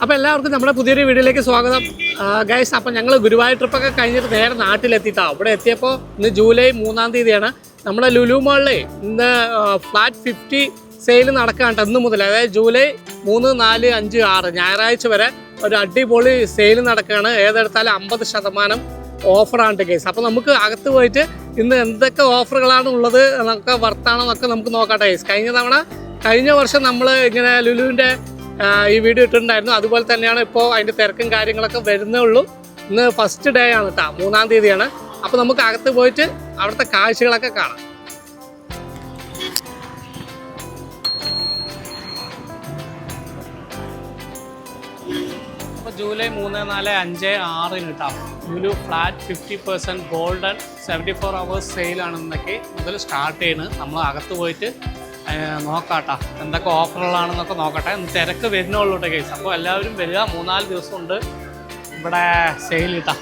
അപ്പോൾ എല്ലാവർക്കും നമ്മുടെ പുതിയൊരു വീഡിയോയിലേക്ക് സ്വാഗതം ഗൈസ്. അപ്പോൾ ഞങ്ങൾ ഗുരുവായൂർ ട്രിപ്പൊക്കെ കഴിഞ്ഞിട്ട് നേരെ നാട്ടിലെത്തിയിട്ടാണ്. അവിടെ എത്തിയപ്പോൾ ഇന്ന് ജൂലൈ 3-ാം തീയതിയാണ്. നമ്മുടെ ലുലു മാളിലെ ഇന്ന് ഫ്ലാറ്റ് 50 സെയിൽ നടക്കുകയാണ്. ഇന്ന് മുതൽ, അതായത് ജൂലൈ 3, 4, 5, 6 ഞായറാഴ്ച വരെ ഒരു അടിപൊളി സെയിൽ നടക്കുകയാണ്. ഏതെടുത്താലും 50% ഓഫറാണ് ഗൈസ്. അപ്പോൾ നമുക്ക് അകത്ത് പോയിട്ട് ഇന്ന് എന്തൊക്കെ ഓഫറുകളാണ് ഉള്ളത്, നമുക്ക് വർത്താണോ എന്നൊക്കെ നമുക്ക് നോക്കട്ടെ ഗൈസ്. കഴിഞ്ഞ വർഷം നമ്മൾ ഇങ്ങനെ ലുലുവിൻ്റെ ഈ വീഡിയോ ഇട്ടിട്ടുണ്ടായിരുന്നു. അതുപോലെ തന്നെയാണ് ഇപ്പോൾ അതിൻ്റെ തിരക്കും കാര്യങ്ങളൊക്കെ വരുന്നേ ഉള്ളൂ. ഇന്ന് ഫസ്റ്റ് ഡേ ആണ് കേട്ടോ, 3-ാം തീയതിയാണ്. അപ്പോൾ നമുക്ക് അകത്ത് പോയിട്ട് അവിടുത്തെ കാഴ്ചകളൊക്കെ കാണാം. അപ്പോൾ ജൂലൈ 3, 4, 5, 6 കിട്ടാം ലുലു ഫ്ലാറ്റ് 50% ഗോൾഡൻ 74 hours സെയിലാണ് ഇന്നൊക്കെ മുതൽ സ്റ്റാർട്ട് ചെയ്യുന്നത്. നമ്മൾ അകത്ത് പോയിട്ട് നോക്കാട്ടോ എന്തൊക്കെ ഓഫറുകളാണെന്നൊക്കെ നോക്കട്ടെ. ഇന്ന് തിരക്ക് വരുന്നുള്ളൂ കേട്ടോ കേസ്. അപ്പോൾ എല്ലാവരും വരിക. 3-4 ദിവസമുണ്ട് ഇവിടെ സെയിൽ കിട്ടാം.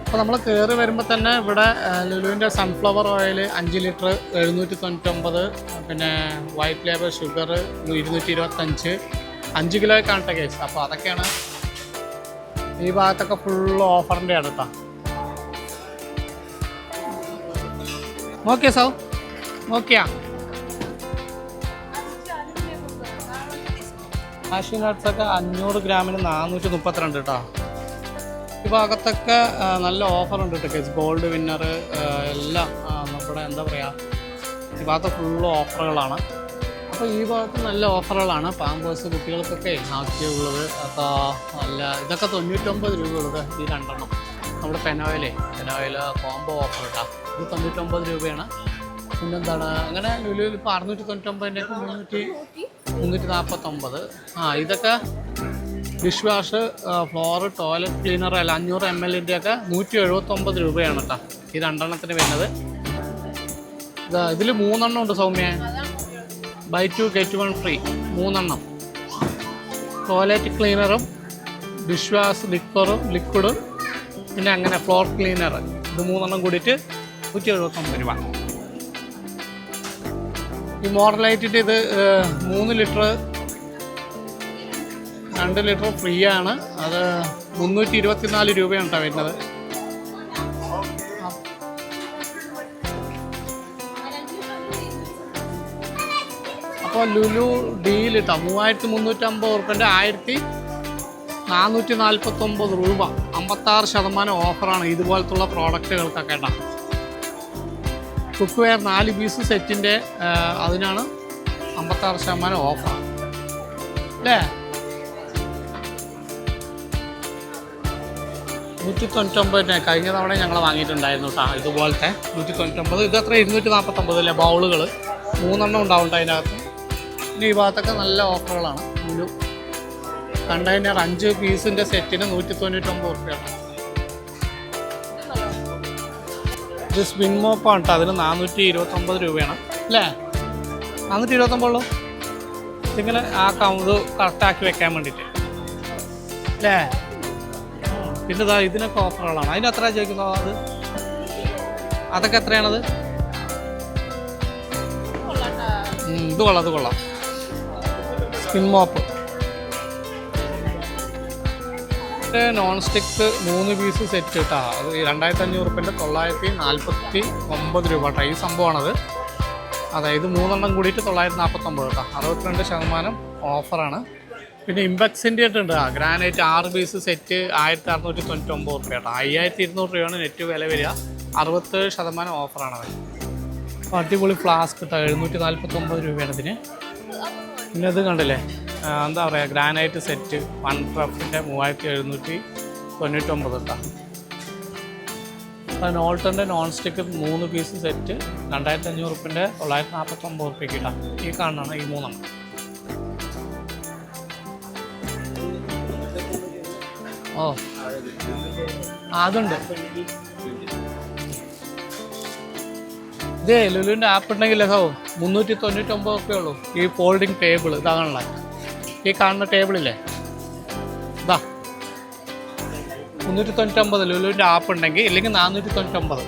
അപ്പോൾ നമ്മൾ കയറി വരുമ്പോൾ തന്നെ ഇവിടെ ലുലുവിൻ്റെ സൺഫ്ലവർ ഓയിൽ 5 ലിറ്റർ 799, പിന്നെ വൈറ്റ് ലേബൽ ഷുഗർ 225, 5 കിലോയ്ക്കാണ് കേട്ടോ കേസ്. അപ്പോൾ അതൊക്കെയാണ് ഈ ഭാഗത്തൊക്കെ ഫുള്ള് ഓഫറിൻ്റെ ആണ് കേട്ടോ. നോക്കിയാ സൗ നോക്കിയാ കാഷ്യൂ നട്ട്സൊക്കെ 500 ഗ്രാമിന് 432 കേട്ടോ. ഈ ഭാഗത്തൊക്കെ നല്ല ഓഫറുണ്ട് കേട്ടോ കേസ്. ഗോൾഡ് വിന്നർ എല്ലാം നമ്മുടെ എന്താ പറയുക, ഈ ഭാഗത്ത് ഫുള്ള് ഓഫറുകളാണ്. അപ്പോൾ ഈ ഭാഗത്ത് നല്ല ഓഫറുകളാണ്. പാമ്പേഴ്സ് കുട്ടികൾക്കൊക്കെ ആക്കിയുള്ളത് അപ്പോൾ നല്ല ഇതൊക്കെ 99 രൂപയുള്ളത്. ഈ 2 എണ്ണം നമ്മുടെ പെനോയിൽ കോംബോ ഓഫർ കേട്ടോ. ഇത് 99 രൂപയാണ്. പിന്നെന്താണ് അങ്ങനെ ലുലുവിൽ ഇപ്പോൾ 699 349. ഇതൊക്കെ dish wash, floor, toilet cleaner അല്ല 500 ml ഒക്കെ 179 രൂപയാണ് കേട്ടോ. ഈ 2 എണ്ണത്തിന് വരുന്നത്. ഇതിൽ 3 എണ്ണം ഉണ്ട് സൗമ്യ. ബൈ 2 get 1 ഫ്രീ 3 എണ്ണം. ടോയ്ലറ്റ് ക്ലീനറും ഡിഷ് വാഷ് ലിക്വിഡും പിന്നെ അങ്ങനെ ഫ്ലോർ ക്ലീനർ, ഇത് 3 എണ്ണം കൂടിയിട്ട് 179 രൂപ. ഈ മോഡലായിട്ടിട്ട് ഇത് 3 ലിറ്റർ 2 ലിറ്റർ ഫ്രീ ആണ്. അത് 324 രൂപയാണ് കേട്ടോ വരുന്നത്. അപ്പോൾ ലുലു ഡീൽ കേട്ടോ 3350 ഉറുപ്പിൻ്റെ 1449 രൂപ. 56% ഓഫറാണ് ഇതുപോലത്തുള്ള പ്രോഡക്റ്റുകൾക്കൊക്കെ കേട്ടോ. കുക്ക് വെയർ 4 പീസ് സെറ്റിൻ്റെ അതിനാണ് 56% ഓഫറാണ് അല്ലേ. 199 കഴിഞ്ഞ തവണ ഞങ്ങൾ വാങ്ങിയിട്ടുണ്ടായിരുന്നു കേട്ടോ ഇതുപോലത്തെ 199. ഇത് എത്ര 249 അല്ലേ ബൗളുകൾ 3 എണ്ണം ഉണ്ടാവും അതിനകത്ത്. പിന്നെ ഈ ഭാഗത്തൊക്കെ നല്ല ഓഫറുകളാണ്. ലുലു കണ്ടെയ്നർ 5 പീസിൻ്റെ സെറ്റിന് 199 രൂപയാണ്. ഇത് സ്പിൻ മോപ്പാണ് കേട്ടോ. അതിന് 429 രൂപയാണ് അല്ലേ. 429 ഉള്ളൂ. ഇതിങ്ങനെ ഇത് കറക്റ്റാക്കി വെക്കാൻ വേണ്ടിയിട്ട് അല്ലേ. പിന്നെ ഇതാ ഇതിനൊക്കെ ഓഫറുകളാണ്. അതിന് എത്ര ചോദിക്കുന്നത്? അതൊക്കെ എത്രയാണത്? ഇത് കൊള്ളാം. Spin mop non stick 3 piece set കേട്ടോ. അത് 2500 ഉറുപ്പിൻ്റെ 949 രൂപ കേട്ടോ. ഈ സംഭവമാണത്. അതായത് 3 എണ്ണം കൂടിയിട്ട് 949 കേട്ടോ. 62% ഓഫറാണ്. പിന്നെ ഇമ്പക്സിൻ്റെ ഉണ്ട് ഗ്രാനൈറ്റ് 6 പീസ് സെറ്റ് 1699 രൂപ കേട്ടോ. 5200 രൂപയാണ് നെറ്റ് വില വരിക. 67% ഓഫറാണത്. അപ്പോൾ അടിപൊളി ഫ്ലാസ്ക് കേട്ടോ. 749 രൂപയാണ് ഇതിന്. പിന്നെ ഇത് കണ്ടില്ലേ, എന്താ പറയുക, ഗ്രാനൈറ്റ് സെറ്റ് 1 റഫിൻ്റെ 3799 കേട്ടോ. അപ്പോൾ നോൾട്ടൻ്റെ നോൺ സ്റ്റിക്ക് 3 പീസ് സെറ്റ് 2500 ഉറുപ്പിൻ്റെ 949 രൂപയ്ക്ക് കിട്ടാം. ഈ കാണുന്നതാണ് ഈ 3 എണ്ണം. അതുണ്ട്. ഇതേ ലുലുവിൻ്റെ ആപ്പ് ഉണ്ടെങ്കിൽ 399 രൂപയേ ഉള്ളൂ. ഈ ഫോൾഡിങ് ടേബിൾ ഇതാണല്ലോ, ഈ കാണുന്ന ടേബിളില്ലേ, ഇതാ 399 ലുലുവിൻ്റെ ആപ്പ് ഉണ്ടെങ്കിൽ. ഇല്ലെങ്കിൽ 499.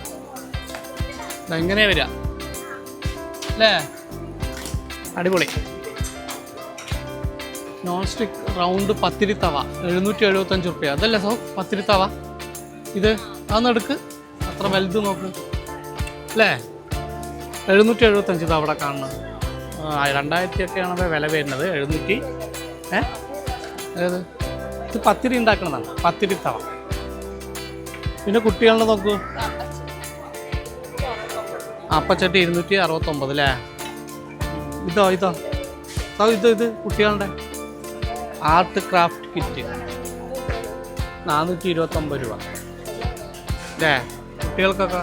ഇതെങ്ങനെ വരിക അല്ലേ. അടിപൊളി. നോൺ സ്റ്റിക്ക് റൗണ്ട് പത്തിരി തവ 775 റുപ്യ. അതല്ലേ സോ പത്തിരി തവ? ഇത് അതൊന്ന് എടുക്ക്, അത്ര വലുത് നോക്ക് അല്ലേ. 775 ഇതാ അവിടെ കാണുന്നത്. 2000 ഒക്കെയാണ് വില വരുന്നത്. 700. ഏത് ഇത് പത്തിരി ഉണ്ടാക്കണതാണ്, പത്തിരി തവ. പിന്നെ കുട്ടികളുടെ നോക്കൂ, അപ്പച്ചട്ടി 269 അല്ലേ. ഇതോ ഇത് കുട്ടികളുടെ ആർട്ട് ക്രാഫ്റ്റ് കിറ്റ് 429 രൂപ അല്ലേ. കുട്ടികൾക്കൊക്കെ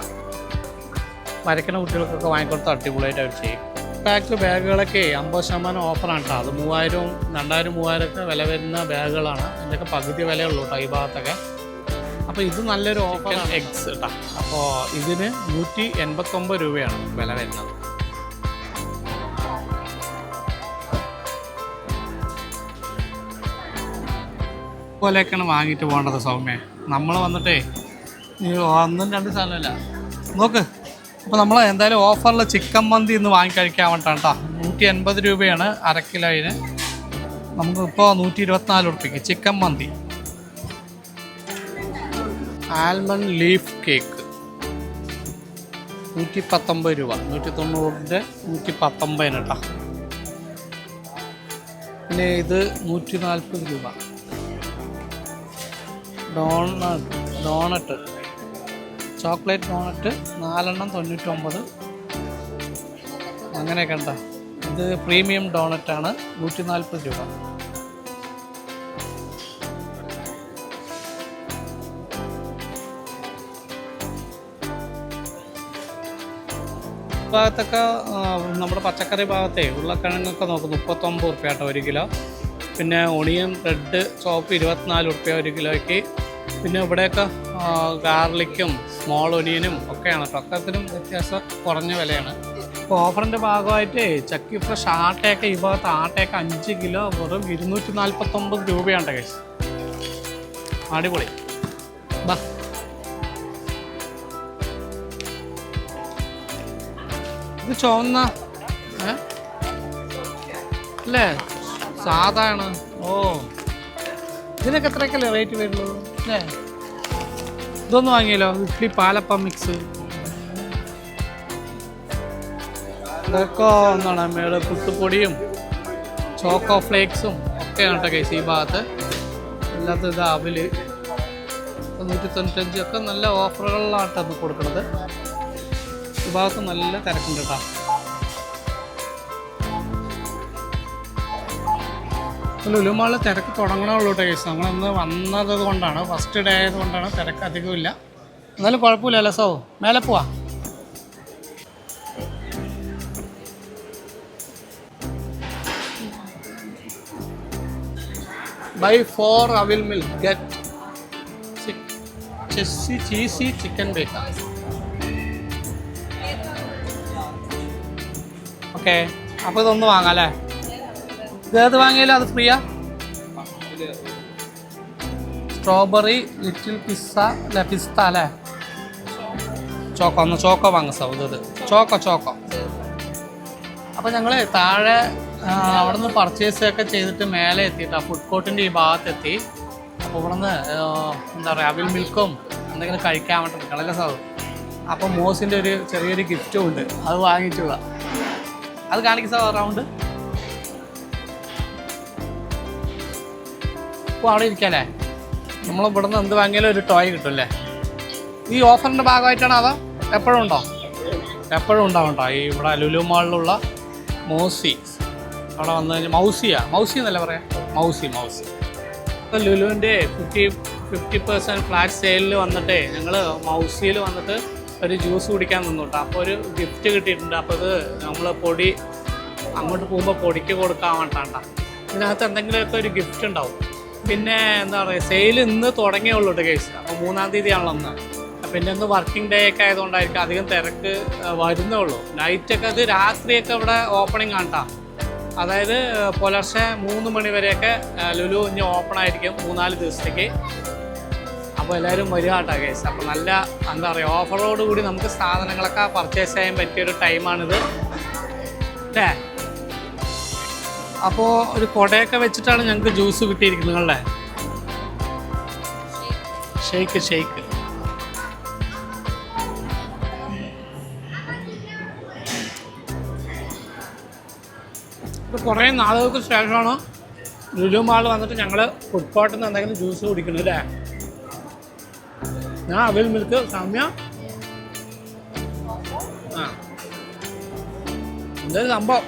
വരയ്ക്കണ കുട്ടികൾക്കൊക്കെ വാങ്ങിക്കൊടുത്ത് അടിപൊളിയായിട്ട് അവർ ചെയ്യും. പാക്ക് ബാഗുകളൊക്കെ 50% ഓഫറാണ് കേട്ടോ. അത് 3000, 2000, 3000 ഒക്കെ വില വരുന്ന ബാഗുകളാണ്. ഇതിൻ്റെയൊക്കെ പകുതി വിലയുള്ളൂ കേട്ടോ ഈ ഭാഗത്തൊക്കെ. അപ്പോൾ ഇത് നല്ലൊരു ഓഫറാണ്. എഗ്സ് കേട്ടോ. അപ്പോൾ ഇതിന് 189 രൂപയാണ് വില വരുന്നത്. പോലെയൊക്കെയാണ് വാങ്ങിയിട്ട് പോകേണ്ടത് സൗമ്യ. നമ്മൾ വന്നിട്ടേ 1-2 സാധനമല്ല നോക്ക്. അപ്പോൾ നമ്മൾ എന്തായാലും ഓഫറിൽ ചിക്കൻ മന്തി ഇന്ന് വാങ്ങിക്കഴിക്കാൻ വേണ്ടിയിട്ടാണ് കേട്ടോ. 180 രൂപയാണ് അര കിലോയിന്. നമുക്കിപ്പോൾ 124 റുപ്യക്ക് ചിക്കൻ മന്തി. ആൽമണ്ട് ലീഫ് കേക്ക് 119 രൂപ. 190 119 കേട്ടോ. പിന്നെ ഇത് 140 രൂപ. ഡോണറ്റ് ചോക്ലേറ്റ് ഡോണറ്റ് 4 എണ്ണം 99. അങ്ങനെയൊക്കെ ഉണ്ടോ. ഇത് പ്രീമിയം ഡോണറ്റാണ് 140 രൂപ. ഭാഗത്തൊക്കെ നമ്മുടെ പച്ചക്കറി ഭാഗത്തെ ഉരുളക്കിഴങ്ങൊക്കെ നോക്കും 39 റുപ്യ കേട്ടോ 1 കിലോ. പിന്നെ ഒണിയൻ റെഡ് ചോപ്പ് 24 റുപ്യ 1 കിലോയ്ക്ക്. പിന്നെ ഇവിടെയൊക്കെ ഗാർലിക്കും സ്മോൾ ഒനിയനും ഒക്കെയാണ് കേട്ടോ. ഒക്കത്തിനും വ്യത്യാസം കുറഞ്ഞ വിലയാണ്. ഇപ്പോൾ ഓഫറിൻ്റെ ഭാഗമായിട്ട് ചക്കി ഫ്രഷ് ആട്ടയൊക്കെ ഈ ഭാഗത്ത് ആട്ടയൊക്കെ 5 കിലോ വെറും 249 രൂപയാണ് കേസ്. അടിപൊളി. ബാ ഇത് ചുവന്ന അല്ലേ, സാധാരണ. ഓ ഇതിനൊക്കെ എത്രയൊക്കെയല്ലേ റേറ്റ് വരുള്ളൂ അല്ലേ. ഇതൊന്നും വാങ്ങിയല്ലോ, ഇഡ്ഡലി പാലപ്പം മിക്സ്. ഇതൊക്കെ എന്താണ് മേള് പുട്ടുപൊടിയും ചോക്കോ ഫ്ലേക്സും ഒക്കെയാണ് കേട്ടോ കേസ് ഈ ഭാഗത്ത്. അല്ലാത്ത ഇത് അവല് 195 ഒക്കെ നല്ല ഓഫറുകളിലായിട്ടാണ് കൊടുക്കുന്നത്. ഈ ഭാഗത്ത് നല്ല തിരക്കുണ്ട് കേട്ടോ. ലുലു മാളിൽ തിരക്ക് തുടങ്ങണുള്ളൂ കേട്ടോ കേസ്. നമ്മളിന്ന് വന്നത് കൊണ്ടാണ്, ഫസ്റ്റ് ഡേ ആയതുകൊണ്ടാണ് തിരക്ക് അധികമില്ല. എന്നാലും കുഴപ്പമില്ല അല്ലേ സോ. മേലെ പോവാ. Buy 4 Avil milk, get cheesy chicken bacon. Okay, അപ്പോൾ ഇതൊന്ന് വാങ്ങാം അല്ലേ. ഇതേത് വാങ്ങിയാലും അത് ഫ്രീയാ. സ്ട്രോബെറി ലിറ്റിൽ പിസ്സ അല്ലേ, പിസ്ത അല്ലേ. ചോക്കോ, ഒന്ന് ചോക്കോ വാങ്ങാം സൗ. ഇത് ചോക്കോ. അപ്പോൾ ഞങ്ങൾ താഴെ അവിടെ നിന്ന് പർച്ചേസൊക്കെ ചെയ്തിട്ട് മേലെ എത്തിയിട്ടാണ് ഫുഡ് കോർട്ടിൻ്റെ ഈ ഭാഗത്തെത്തി. അപ്പോൾ ഇവിടെ നിന്ന് എന്താ പറയുക അവിൽ മിൽക്കും എന്തെങ്കിലും കഴിക്കാൻ വേണ്ടി കളല്ല സൗ. അപ്പോൾ മോസിൻ്റെ ഒരു ചെറിയൊരു ഗിഫ്റ്റും ഉണ്ട്, അത് വാങ്ങിച്ചുള്ള. അത് കാണിക്കും സൗ റൗണ്ട്. അപ്പോൾ അവിടെ ഇരിക്കല്ലേ, നമ്മൾ ഇവിടെ നിന്ന് എന്ത് വാങ്ങിയാലും ഒരു ടോയ് കിട്ടുമല്ലേ. ഈ ഓഫറിൻ്റെ ഭാഗമായിട്ടാണ് അതോ എപ്പോഴും ഉണ്ടോ? എപ്പോഴും ഉണ്ടാവും കേട്ടോ. ഈ ഇവിടെ ലുലു മാളിലുള്ള മോസി അവിടെ വന്നു കഴിഞ്ഞാൽ മൗസി എന്നല്ല പറയാം, മൗസി. ഇപ്പോൾ ലുലുവിൻ്റെ 50% ഫ്ലാറ്റ് സെയിലിൽ വന്നിട്ടേ ഞങ്ങൾ മൗസിയിൽ വന്നിട്ട് ഒരു ജ്യൂസ് കുടിക്കാൻ നിന്നു കേട്ടോ. അപ്പോൾ ഒരു ഗിഫ്റ്റ് കിട്ടിയിട്ടുണ്ട്. അപ്പോൾ ഇത് നമ്മൾ പൊടി അങ്ങോട്ട് പോകുമ്പോൾ പൊടിക്ക് കൊടുക്കാൻ വേണ്ടിട്ടാണ്. ഇതിനകത്ത് എന്തെങ്കിലുമൊക്കെ ഒരു ഗിഫ്റ്റ് ഉണ്ടാവും. പിന്നെ എന്താ പറയുക, സെയിൽ ഇന്ന് തുടങ്ങിയുള്ളൂ കേട്ടോ കേസ്. അപ്പോൾ 3-ാം തീയതിയാണല്ലോ ഒന്ന്. പിന്നെ ഇന്ന് വർക്കിംഗ് ഡേ ഒക്കെ ആയതുകൊണ്ടായിരിക്കും അധികം തിരക്ക് വരുന്നേ ഉള്ളൂ. നൈറ്റൊക്കെ അത് രാത്രിയൊക്കെ ഇവിടെ ഓപ്പണിംഗ് ആണ് കേട്ടോ. അതായത് പുലർച്ചെ 3 മണി വരെയൊക്കെ ലുലു ഇനി ഓപ്പൺ ആയിരിക്കും 3-4 ദിവസത്തേക്ക്. അപ്പോൾ എല്ലാവരും വരിക കേട്ടോ കേസ്. അപ്പോൾ നല്ല എന്താ പറയുക ഓഫറോടുകൂടി നമുക്ക് സാധനങ്ങളൊക്കെ പർച്ചേസ് ചെയ്യാൻ പറ്റിയൊരു ടൈമാണിത് അല്ലേ. അപ്പോൾ ഒരു കുടയൊക്കെ വെച്ചിട്ടാണ് ഞങ്ങൾക്ക് ജ്യൂസ് കിട്ടിയിരിക്കുന്നത് നിങ്ങളുടെ ഷെയ്ക്ക് ഇപ്പോൾ കുറേ നാളുകൾക്ക് ശേഷമാണ് ലുലു മാൾ വന്നിട്ട് ഞങ്ങൾ ഫുഡ് കോർട്ടിൽ നിന്ന് എന്തെങ്കിലും ജ്യൂസ് കുടിക്കുന്നത് അല്ലേ. ഞാൻ അവിൽ മിൽക്ക് സൗമ്യ എന്തൊരു സംഭവം.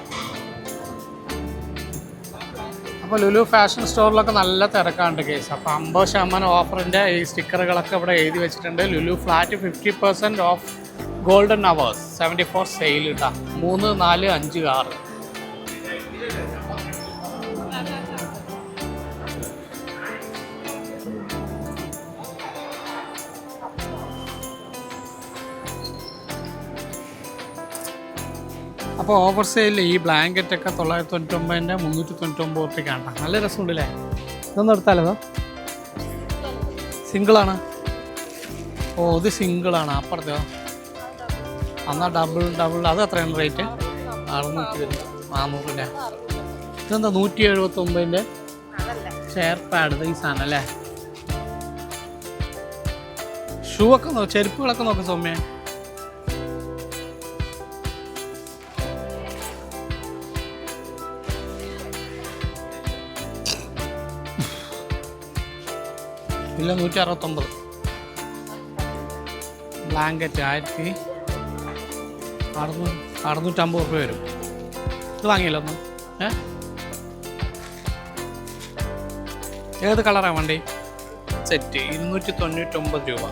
അപ്പോൾ ലുലു ഫാഷൻ സ്റ്റോറിലൊക്കെ നല്ല തിരക്കാണ്ട് കേസ്. അപ്പോൾ 50% ഓഫറിൻ്റെ ഈ സ്റ്റിക്കറുകളൊക്കെ ഇവിടെ എഴുതി വെച്ചിട്ടുണ്ട്. Lulu flat 50% of golden hours 74 sale ഇട്ടാ 3, 4, 5, 6. അപ്പോൾ ഓവർ സെയിലിൽ ഈ ബ്ലാങ്കറ്റൊക്കെ 999 399 റുപ്യക്കാണ്. നല്ല രസമുണ്ടല്ലേ. ഇതൊന്നും എടുത്താലോ? സിംഗിളാണ്. ഓ ഇത് സിംഗിളാണ്. അപ്പുറത്തോ എന്നാൽ ഡബിൾ അത് എത്രയാണ് റേറ്റ്? 600 400 ഇതെന്താ 179 ചെയർ പാഡ് ഈ സാധനം അല്ലേ. ഷൂ ഒക്കെ ചെരുപ്പുകളൊക്കെ നോക്കാം സൗമ്യ. ഇല്ല 169 ബ്ലാങ്കറ്റ് 1650 റുപ്യ വരും. ഇത് വാങ്ങിയല്ലോ ഒന്ന്. ഏത് കളറാണ് വണ്ടി? സെറ്റ് 299 രൂപ.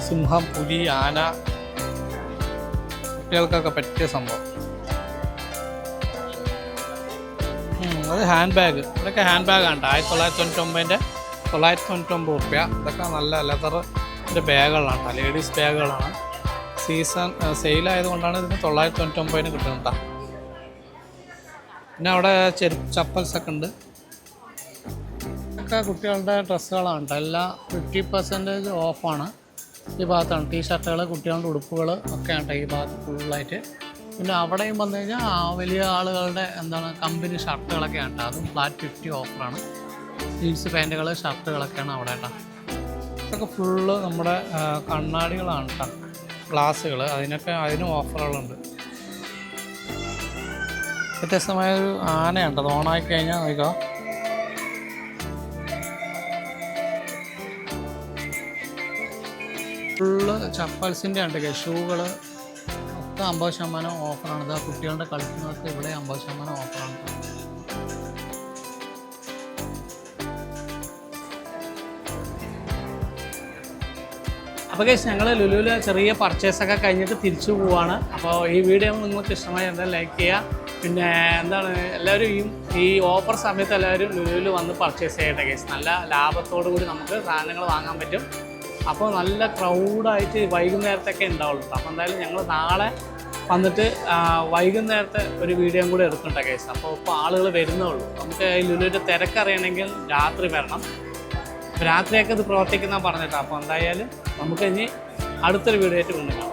സിംഹം, പുലി, ആന, കുട്ടികൾക്കൊക്കെ പറ്റിയ സംഭവം. അത് ഹാൻഡ് ബാഗ്. ഇതൊക്കെ ഹാൻഡ് ബാഗാണ് 1999 999 റുപ്യ. ഇതൊക്കെ നല്ല ലെതറിൻ്റെ ബാഗുകളാണ്, ലേഡീസ് ബാഗുകളാണ്. സീസൺ സെയിലായതുകൊണ്ടാണ് ഇതിന് 999 കിട്ടുന്നത്. പിന്നെ അവിടെ ചപ്പൽസൊക്കെ ഉണ്ട്. ഒക്കെ കുട്ടികളുടെ ഡ്രസ്സുകളാണ് കേട്ടോ. എല്ലാം 50% ഓഫാണ്. ഈ ഭാഗത്താണ് ടീഷർട്ടുകൾ, കുട്ടികളുടെ ഉടുപ്പുകൾ ഒക്കെയാണ് കേട്ടോ ഈ ഭാഗത്ത് ഫുള്ളായിട്ട്. പിന്നെ അവിടെയും വന്നു കഴിഞ്ഞാൽ വലിയ ആളുകളുടെ കമ്പനി ഷർട്ടുകളൊക്കെയാണ് കേട്ടോ. അതും ഫ്ലാറ്റ് 50 ഓഫറാണ്. ജീൻസ് പാൻറ്റുകൾ, ഷർട്ടുകളൊക്കെയാണ് അവിടെ കേട്ടോ. ഇതൊക്കെ ഫുള്ള് നമ്മുടെ കണ്ണാടികളാണ് കേട്ടോ, ഗ്ലാസ്സുകൾ. അതിനും ഓഫറുകളുണ്ട്. വ്യത്യസ്തമായൊരു ആനയുണ്ട്. അത് ഓണായി കഴിഞ്ഞാൽ നോക്കുക. ഫുള്ള് ചപ്പൽസിൻ്റെ ഉണ്ട്. ഷൂകൾ ഒക്കെ 50% ഓഫറാണ്. ഇത് കുട്ടികളുടെ കളിക്കുന്നതൊക്കെ ഇവിടെ 50% ഓഫറാണ്. അപ്പോൾ ഗൈസ് ഞങ്ങൾ ലുലുവിൽ ചെറിയ പർച്ചേസൊക്കെ കഴിഞ്ഞിട്ട് തിരിച്ചു പോവുകയാണ്. അപ്പോൾ ഈ വീഡിയോ നിങ്ങൾക്ക് ഇഷ്ടമായി എന്തായാലും ലൈക്ക് ചെയ്യുക. പിന്നെ എല്ലാവരും ഈ ഓഫർ സമയത്ത് എല്ലാവരും ലുലുവിൽ വന്ന് പർച്ചേസ് ചെയ്യട്ടെ ഗൈസ്. നല്ല ലാഭത്തോടു കൂടി നമുക്ക് സാധനങ്ങൾ വാങ്ങാൻ പറ്റും. അപ്പോൾ നല്ല ക്രൗഡായിട്ട് വൈകുന്നേരത്തൊക്കെ ഉണ്ടാവുള്ളൂ. അപ്പോൾ എന്തായാലും ഞങ്ങൾ നാളെ വന്നിട്ട് വൈകുന്നേരത്തെ ഒരു വീഡിയോയും കൂടി എടുക്കട്ടെ ഗൈസ്. അപ്പോൾ ഇപ്പോൾ ആളുകൾ വരുന്നേ ഉള്ളൂ. നമുക്ക് ഈ ലുലുവിൻ്റെ തിരക്കറിയണമെങ്കിൽ രാത്രി വരണം. രാത്രിയൊക്കെ ഇത് പ്രവർത്തിക്കുന്ന പറഞ്ഞിട്ടാണ്. അപ്പോൾ എന്തായാലും നമുക്ക് ഇനി അടുത്തൊരു വീഡിയോ ആയിട്ട് കൊണ്ടുപോകാം.